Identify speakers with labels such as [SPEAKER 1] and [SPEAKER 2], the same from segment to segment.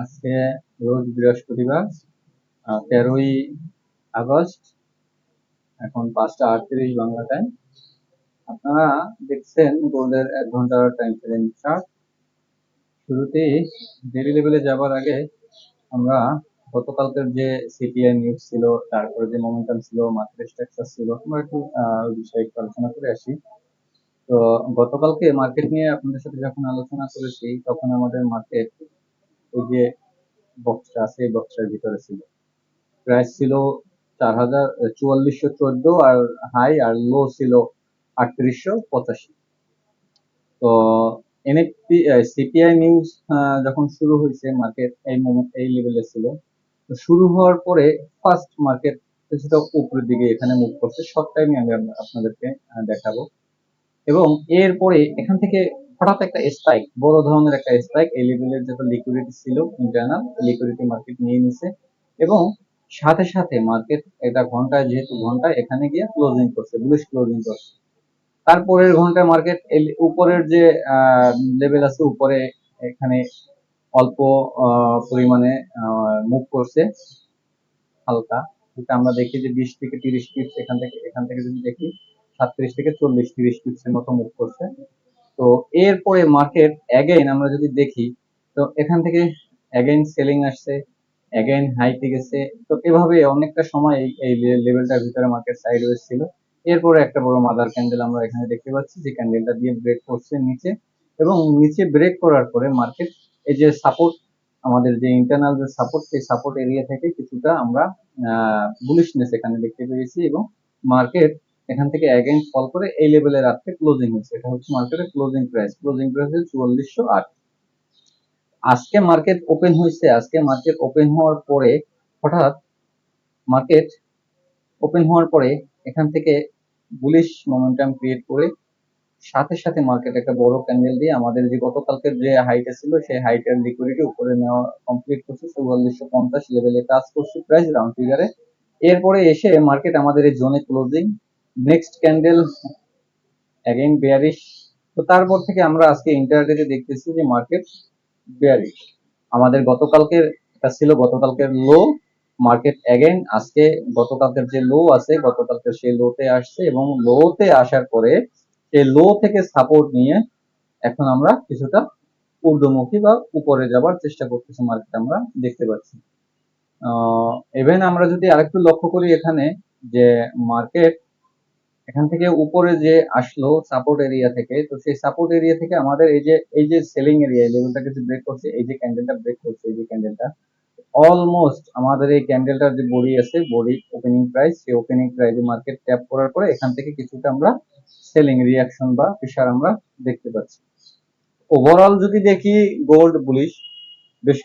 [SPEAKER 1] আজকে রোজ বৃহস্পতিবার, 13ই আগস্ট। এখন 5টা 38 বাংলা টাইম। আপনারা দেখছেন গোল্ডের 1 ঘন্টার টাইম ফ্রেম চার্ট। শুরুতেই ডেইলি লেভেলে যাবার আগে আমরা গতকালকের যে সিপিআই নিউজ ছিল, তারপরে যে মোমেন্টাম ছিল, মার্কেট স্ট্রাকচার ছিল, আমরা একটু ওই বিষয়ে একটু আলোচনা করে আসি। তো গতকালকে মার্কেট নিয়ে আপনাদের সাথে যখন আলোচনা করেছি, তখন আমাদের মার্কেট ওই যে বক্সটা আছে, এই বক্সটার ভিতরে ছিল। প্রাইস ছিল 4414, আর হাই আর লো ছিল 3885। তো এনএফপি সিপিআই নিউজ যখন শুরু হয়েছে, মার্কেট এই লেভেলে ছিল। তো শুরু হওয়ার পরে ফার্স্ট মার্কেট কিছুটা উপরের দিকে এখানে মুভ করছে। শর্ট টাইমে আমি আপনাদেরকে দেখাবো। এবং এরপরে এখান থেকে হঠাৎ একটা স্পাইক, বড় ধরনের একটা স্পাইক, এই লেভেলের যত লিকুইডিটি ছিল ইন্টারনাল লিকুইডিটি মার্কেট নিয়ে নিছে। এবং সাথে সাথে মার্কেট এটা ঘন্টায়, যেহেতু ঘন্টায়, এখানে গিয়ে ক্লোজিং করছে, বুলিশ ক্লোজিং করছে। তারপরের ঘন্টায় মার্কেট উপরের যে লেভেল আছে, উপরে এখানে অল্প পরিমাণে মুভ করছে হালকা। আমরা দেখি যে 20 থেকে 30 পিপস এখান থেকে যদি দেখি, 37 থেকে 40 30 পিপসের মতো মুভ করছে। তো এরপরে মার্কেট অ্যাগেইন আমরা যদি দেখি, তো এখান থেকে অ্যাগেইন সেলিং আসছে, অ্যাগেইন হাইতে গেছে। তো এভাবে অনেকটা সময় এই লেভেলটার ভিতরে মার্কেট সাইডওয়েজ ছিল। এরপরে একটা বড় মাদার ক্যান্ডেল আমরা এখানে দেখতে পাচ্ছি, যে ক্যান্ডেলটা দিয়ে ব্রেক করছে নিচে। এবং নিচে ব্রেক করার পরে মার্কেট এই যে সাপোর্ট, আমাদের যে ইন্টারনাল যে সাপোর্ট, সেই সাপোর্ট এরিয়া থেকে কিছুটা আমরা বুলিশনেস এখানে দেখতে পেয়েছি। এবং মার্কেট এখান থেকে অ্যাগেইন ফল করে এই লেভেলের আজকে ক্লোজিং হয়েছে। এটা হচ্ছে মার্কেটের ক্লোজিং প্রাইস হচ্ছে 4408। আজকে মার্কেট ওপেন হয়েছে। আজকে মার্কেট ওপেন হওয়ার পরে হঠাৎ মার্কেট ওপেন হওয়ার পরে এখান থেকে বুলিশ মোমেন্টাম ক্রিয়েট করে সাথে সাথে মার্কেট একটা বড় ক্যান্ডেল দিয়ে আমাদের যে গতকালকের যে হাইটা ছিল, সেই হাইটার লিকুইডিটি উপরে নেওয়া কমপ্লিট করছে। 4450 লেভেলে কাজ করছে প্রাইস রাউন্ড ফিগারে। এরপরে এসে মার্কেট আমাদের এই জোনে closing, next candle again bearish. তো তারপর থেকে আমরা আজকে ইন্টারডেতে দেখতেছি যে মার্কেট বেয়ারিশ। আমাদের গতকালকের এটা ছিল গতকালকের লো, মার্কেট অ্যাগেইন আজকে গতকালকের যে লো আছে, গতকালকের সেই লোতে আসছে। এবং লোতে আসার পরে সেই লো থেকে সাপোর্ট নিয়ে এখন আমরা কিছুটা ঊর্ধ্বমুখী বা উপরে যাবার চেষ্টা করতেছি মার্কেট, আমরা দেখতে পাচ্ছি। ইভেন আমরা যদি আরেকটু লক্ষ্য করি এখানে, যে মার্কেট এখান থেকে উপরে যে আসলো সাপোর্ট এরিয়া থেকে, তো সেই সাপোর্ট এরিয়া থেকে আমাদের এই যে সেলিং এরিয়া লেভেলটাকে যে ব্রেক করছে, এই যে ক্যান্ডেলটা ব্রেক করছে, এই যে ক্যান্ডেলটা অলমোস্ট আমাদের এই ক্যান্ডেলটার যে বডি আছে, বডি ওপেনিং প্রাইস, সেই ওপেনিং প্রাইসে মার্কেট ট্যাপ করার পরে এখান থেকে কিছুটা আমরা সেলিং রিয়াকশন বা প্রেসার আমরা দেখতে পাচ্ছি। ওভারঅল যদি দেখি, গোল্ড বুলিশ বেশ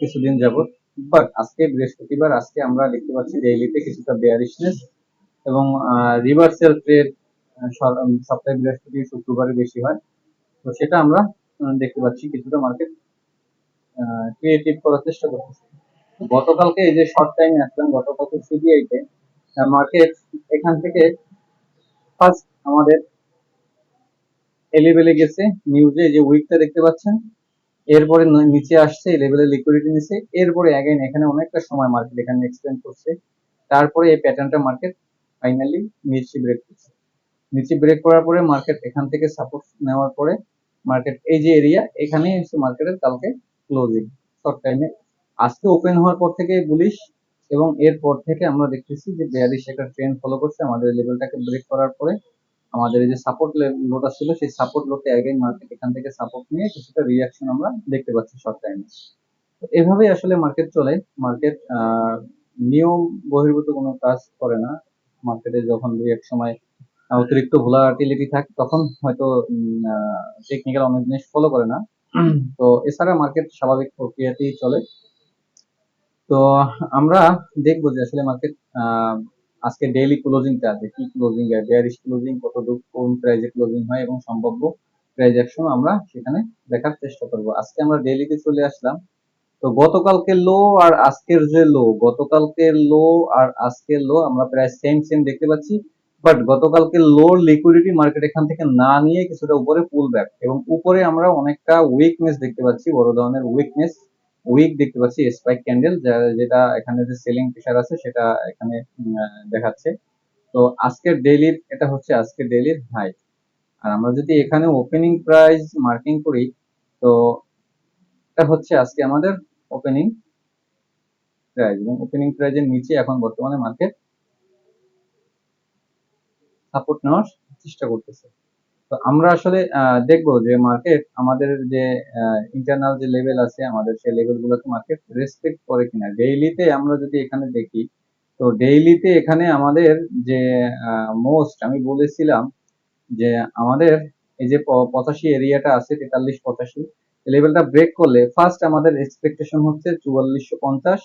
[SPEAKER 1] কিছুদিন যাবত। বাট আজকে বৃহস্পতিবার, আজকে আমরা দেখতে পাচ্ছি ডেইলিতে কিছুটা বেয়ারিশনেস। এবং রিভার্সাল ট্রেড সপ্তাহে বৃহস্পতি শুক্রবারে বেশি হয়। তো সেটা আমরা দেখতে পাচ্ছি কিছুটা মার্কেট ক্রিয়েটিভ করার চেষ্টা করতেছে। গতকালকে এই যে শর্ট টাইমে আসলাম, গতকালকে সিবিআইতে মার্কেট এখান থেকে ফার্স্ট আমাদের এই লেভেলে গেছে, নিউজে যে উইকটা দেখতে পাচ্ছেন। এরপরে নিচে আসছে, এই লেভেলে লিকুইডিটি নিচে। এরপরে অ্যাগেন এখানে অনেকটা সময় মার্কেট এখানে এক্সটেন্ড করছে। তারপরে এই প্যাটার্নটা মার্কেট ফাইনালি নিচে ব্রেক করছে। নিচে ব্রেক করার পরে মার্কেট এখান থেকে সাপোর্ট নেওয়ার পরে মার্কেট এই যে এরিয়া, এখানেই হচ্ছে মার্কেটের কালকে ক্লোজিং শর্ট টাইমে। আজকে ওপেন হওয়ার পর থেকে বুলিশ, এবং এরপর থেকে আমরা দেখতেছি যে বেয়ারিশ একটা ট্রেন্ড ফলো করছে। আমাদের লেভেলটাকে ব্রেক করার পরে আমাদের এই যে সাপোর্ট লোটা ছিল, সেই সাপোর্ট লোতে অ্যাগেইন মার্কেট এখান থেকে সাপোর্ট নিয়ে কিছুটা রিয়াকশন আমরা দেখতে পাচ্ছি শর্ট টাইমে। তো এভাবেই আসলে মার্কেট চলে। মার্কেট নিয়ম বহির্ভূত কোনো কাজ করে না। মার্কেটে যখন দুই এক সময় অতিরিক্ত ভোলাটিলিটি থাকে, তখন হয়তো টেকনিক্যাল অনেক জিনিস ফলো করে না। তো এছাড়া মার্কেট স্বাভাবিক প্রক্রিয়াতেই চলে। তো আমরা দেখবো যে আসলে মার্কেট আজকে ডেইলি ক্লোজিংটা কি ক্লোজিং হয়, বেয়ারিশ ক্লোজিং কতটুকু, কোন প্রাইজে ক্লোজিং হয়, এবং সম্ভাব্য প্রাইজ অ্যাকশন আমরা সেখানে দেখার চেষ্টা করব। আজকে আমরা ডেইলিতে চলে আসলাম। তো গতকালকের লো আর আজকের যে লো, গতকালকের লো আর আজকের লো আমরা প্রায় সেম সেম দেখতে পাচ্ছি। বাট গতকালকের লোর লিকুইডিটি মার্কেট এখান থেকে না নিয়ে কিছুটা উপরে পুল ব্যাক, এবং উপরে আমরা অনেকটা উইকনেস দেখতে পাচ্ছি, বড় ধরনের উইকনেস। উইক দেখতে পাচ্ছি স্পাইক ক্যান্ডেল, যেটা এখানে যে সেলিং প্রেসার আছে সেটা এখানে দেখাচ্ছে। তো আজকের ডেইলির, এটা হচ্ছে আজকের ডেইলির হাই। আর আমরা যদি এখানে ওপেনিং প্রাইস মার্কিং করি, তো এটা হচ্ছে আজকে আমাদের ওপেনিং প্রাইস, এবং ওপেনিং প্রাইজের নিচে এখন বর্তমানে মার্কেট সাপোর্ট নেওয়ার চেষ্টা করতেছে। তো আমরা আসলে দেখবো যে মার্কেট আমাদের যে ইন্টারনাল যে লেভেল আছে আমাদের, সেই লেভেলগুলোকে মার্কেট রেসপেক্ট করে কিনা। ডেইলিতে আমরা যদি এখানে দেখি, তো ডেইলিতে এখানে আমাদের যে মোস্ট, আমি বলেছিলাম যে আমাদের এই যে 85 এরিয়াটা আছে, 43-85 লেভেলটা ব্রেক করলে ফার্স্ট আমাদের এক্সপেকটেশন হচ্ছে 4450,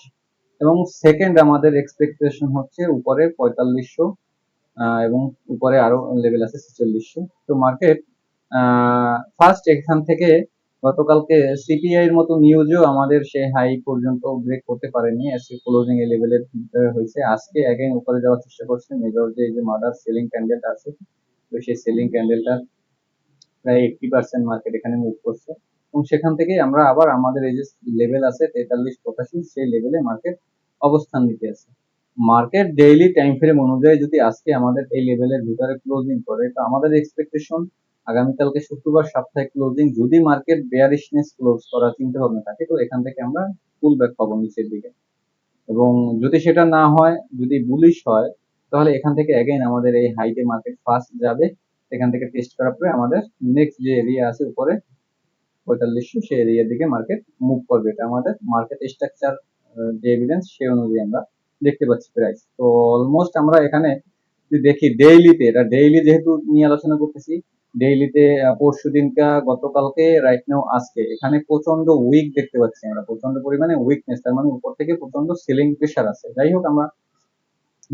[SPEAKER 1] এবং সেকেন্ড আমাদের এক্সপেকটেশন হচ্ছে উপরে 4500, এবং উপরে আরো লেভেল আছে 4600। তো মার্কেট ফার্স্ট এখান থেকে গতকালকে সিপিআই এর মতো নিউজও আমাদের সেই হাই পর্যন্ত ব্রেক করতে পারেনি, আজকে ক্লোজিং এ লেভেলের ভিতরে হয়েছে। আজকে অ্যাগেন উপরে যাওয়ার চেষ্টা করছে, মেজর যে মাদার সেলিং ক্যান্ডেলটা আছে, তো সেই সেলিং ক্যান্ডেলটা প্রায় 80% মার্কেট এখানে মুভ করছে, এবং সেখান থেকে আমরা আবার আমাদের এই যে লেভেল আছে 43-85, সেই লেভেলে মার্কেট অবস্থান নিতে আছে। মার্কেট ডেইলি টাইম ফ্রেম অনুযায়ী যদি আজকে আমাদের এই লেভেলের ভিতরে ক্লোজিং করে, তো আমাদের এক্সপেকটেশন আগামীকালকে শুক্রবার সাপ্তাহিক ক্লোজিং যদি মার্কেট বেয়ারিশনেস ক্লোজ করার চিন্তা ভাবনা থাকে, তো এখান থেকে আমরা পুল ব্যাক পাবো নিচের দিকে। এবং যদি সেটা না হয়, যদি বুলিশ হয়, তাহলে এখান থেকে অ্যাগেন আমাদের এই হাইতে মার্কেট ফার্স্ট যাবে, এখান থেকে টেস্ট করার পরে আমাদের নেক্সট যে এরিয়া আছে উপরে 4500, সেই এরিয়ার দিকে মার্কেট মুভ করবে। এটা আমাদের মার্কেট স্ট্রাকচার যে এভিডেন্স সেই অনুযায়ী আমরা দেখতে পাচ্ছি প্রাইস। তো অলমোস্ট আমরা এখানে যদি দেখি ডেইলিতে, এটা ডেইলি যেহেতু নিয়ে আলোচনা করতেছি, ডেইলিতে পরশু দিনকা, গতকালকে, রাইট নাও আজকে, এখানে প্রচন্ড উইক দেখতে পাচ্ছি আমরা, প্রচন্ড পরিমাণে উইকনেস, তার মানে উপর থেকে প্রচন্ড সেলিং প্রেশার আছে। যাই হোক, আমরা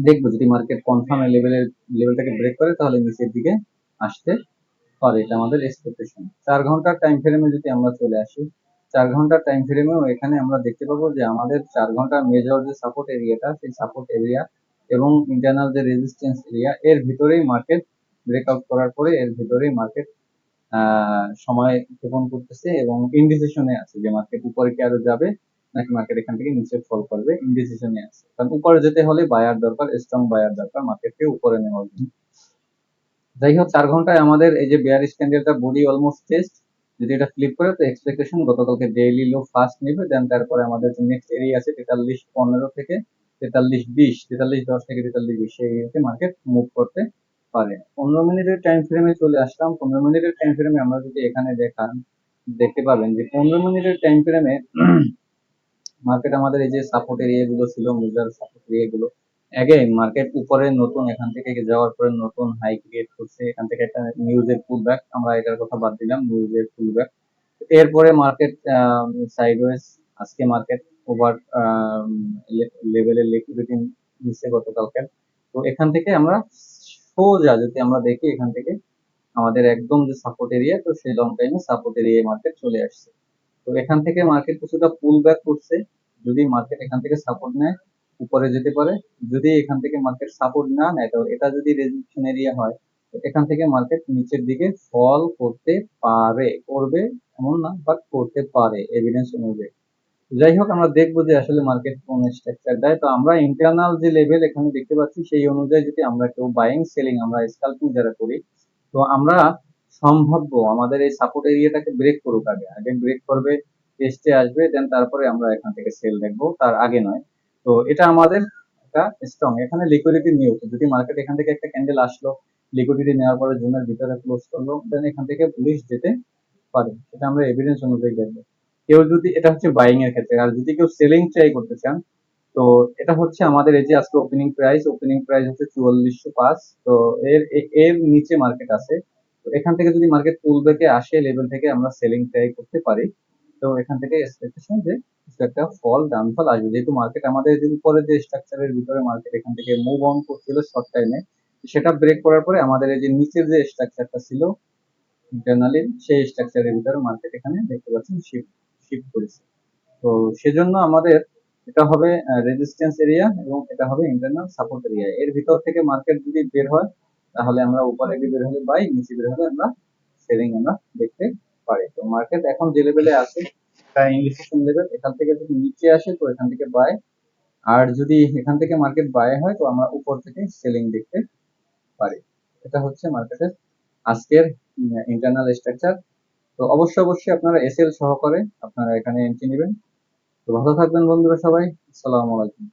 [SPEAKER 1] দেখবো যদি মার্কেট কনফার্ম লেভেলটাকে ব্রেক করে, তাহলে নিচের দিকে আসতে পারে, এটা আমাদের এক্সপেকটেশন। 4 ঘন্টার টাইম ফ্রেমে যদি আমরা চলে আসি, 4 ঘন্টার টাইম ফ্রেমেও এখানে আমরা দেখতে পাবো যে আমাদের 4 ঘন্টার মেজর যে সাপোর্ট এরিয়াটা, সেই সাপোর্ট এরিয়া এবং ইন্টারনাল যে রেজিস্ট্যান্স এরিয়া, এর ভিতরেই মার্কেট ব্রেকআউট করার পরে এর ভিতরেই মার্কেট সময় ক্ষেপণ করতেছে, এবং ইনডিসিশনে আছে যে মার্কেট উপরে কি আরো যাবে নাকি মার্কেট এখান থেকে নিচে ফল করবে, ইনডিসিশনে আছে। কারণ উপরে যেতে হলে বায়ার দরকার, স্ট্রং বায়ার দরকার মার্কেটকে উপরে নেওয়ার জন্য। যাই হোক, 4 ঘন্টায় আমাদের এই যে বেয়ারিশ ক্যান্ডেলটা বডি অলমোস্ট টেস্ট, যদি এটা ফ্লিপ করে, তো এক্সপেকটেশন গতকালকে ডেইলি লো ফার্স্ট নেবে, দেন তারপরে আমাদের যে নেক্সট এরিয়া আছে 43-15 থেকে 43-20, 43-10 থেকে 43-20, সেই এরিয়াতে মার্কেট মুভ করতে পারে। 15 মিনিটের টাইম ফ্রেমে চলে আসলাম। 15 মিনিটের টাইম ফ্রেমে আমরা যদি এখানে দেখতে পাবেন যে 15 মিনিটের টাইম ফ্রেমে মার্কেট আমাদের এই যে সাপোর্ট এরিয়া গুলো ছিল, মেজর সাপোর্ট এরিয়া গুলো, অ্যাগেইন মার্কেট উপরে নতুন এখান থেকে যাওয়ার পরে নতুন হাই ক্রিয়েট করছে, এখান থেকে একটা নিউজের পুল ব্যাক, আমরা এটার কথা বাদ দিলাম, নিউজের পুল ব্যাক। এরপরে মার্কেট সাইডওয়েজ, আজকে মার্কেট ওভার লেভেলের লিকুইডিটি নিচ্ছে গতকালকে। তো এখান থেকে আমরা সোজা যদি আমরা দেখি, এখান থেকে আমাদের একদম যে সাপোর্ট এরিয়া, তো সেই লং টাইমে সাপোর্ট এরিয়ায় মার্কেট চলে আসছে। তো এখান থেকে মার্কেট কিছুটা পুল ব্যাক করছে, যদি মার্কেট এখান থেকে সাপোর্ট নেয় উপরে যেতে পারে, যদি এখান থেকে মার্কেট সাপোর্ট না নেয়, তো এটা যদি রেজিস্ট্যান্স এরিয়া হয়, তো এখান থেকে মার্কেট নিচের দিকে ফল করতে পারে, করবে এমন না, বাট করতে পারে এভিডেন্স অনুযায়ী। যাই হোক, আমরা দেখবো যে আসলে মার্কেট কোন স্ট্রাকচার দেয়। তো আমরা ইন্টারনাল যে লেভেল এখানে দেখতে পাচ্ছি, সেই অনুযায়ী যদি আমরা কেউ বাইং সেলিং, আমরা স্কাল্পিং যারা করি, তো আমরা সম্ভাব্য আমাদের এই সাপোর্ট এরিয়াটাকে ব্রেক করুক, আগে আগে ব্রেক করবে, টেস্টে আসবে, দেন তারপরে আমরা এখান থেকে সেল দেখবো, তার আগে নয়। তো এটা আমাদের একটা স্ট্রং, এখানে লিকুইডিটি নিউ, যদি মার্কেট এখান থেকে একটা ক্যান্ডেল আসলো, লিকুইডিটি নেওয়ার পরে জোনের ভিতরে ক্লোজ করলো, দেন এখান থেকে বুলিশ যেতে পারে, সেটা আমরা এভিডেন্স অনুযায়ী দেখবো। কেউ যদি, এটা হচ্ছে বাইং এর ক্ষেত্রে, আর যদি কেউ সেলিং ট্রাই করতে চান, তো এটা হচ্ছে আমাদের এই যে আজকে ওপেনিং প্রাইস হচ্ছে 4405। তো এর নিচে মার্কেট আছে, তো এখান থেকে যদি মার্কেট পুল ব্যাকে আসে লেভেল থেকে, আমরা সেলিং ট্রাই করতে পারি। তো এখান থেকে এক্সপেকটেশন যে কিছু একটা ফল, ডাউনফল আসবে, যেহেতু মার্কেট আমাদের যে উপরে যে স্ট্রাকচারের ভিতরে মার্কেট এখান থেকে মুভ অন করছিল শর্ট টাইমে, সেটা ব্রেক করার পরে আমাদের এই যে নিচের যে স্ট্রাকচারটা ছিল ইন্টারনালি, সেই স্ট্রাকচারের ভিতরে মার্কেট এখানে দেখতে পাচ্ছেন শিফট শিফট করেছে। তো সেজন্য আমাদের এটা হবে রেজিস্ট্যান্স এরিয়া, এবং এটা হবে ইন্টারনাল সাপোর্ট এরিয়া। এর ভিতর থেকে মার্কেট যদি বের হয়, তাহলে আমরা উপরে গিয়ে বের হলে বাই, নিচে বের হলে আমরা সেলিং আমরা দেখতে পারি। তো মার্কেট এখন যে লেভেলে আছে, একটা ইন্ডিকেশন লেভেল, এখান থেকে যদি নিচে আসে তো এখান থেকে বাই, আর যদি এখান থেকে মার্কেট বাই হয় তো আমরা উপর থেকে সেলিং দেখতে পারি। এটা হচ্ছে মার্কেটের আজকের ইন্টারনাল স্ট্রাকচার। তো অবশ্যই আপনারা এসএল সহকারে আপনারা এখানে এন্ট্রি নেবেন। তো ভালো থাকবেন বন্ধুরা সবাই। আসসালামু আলাইকুম।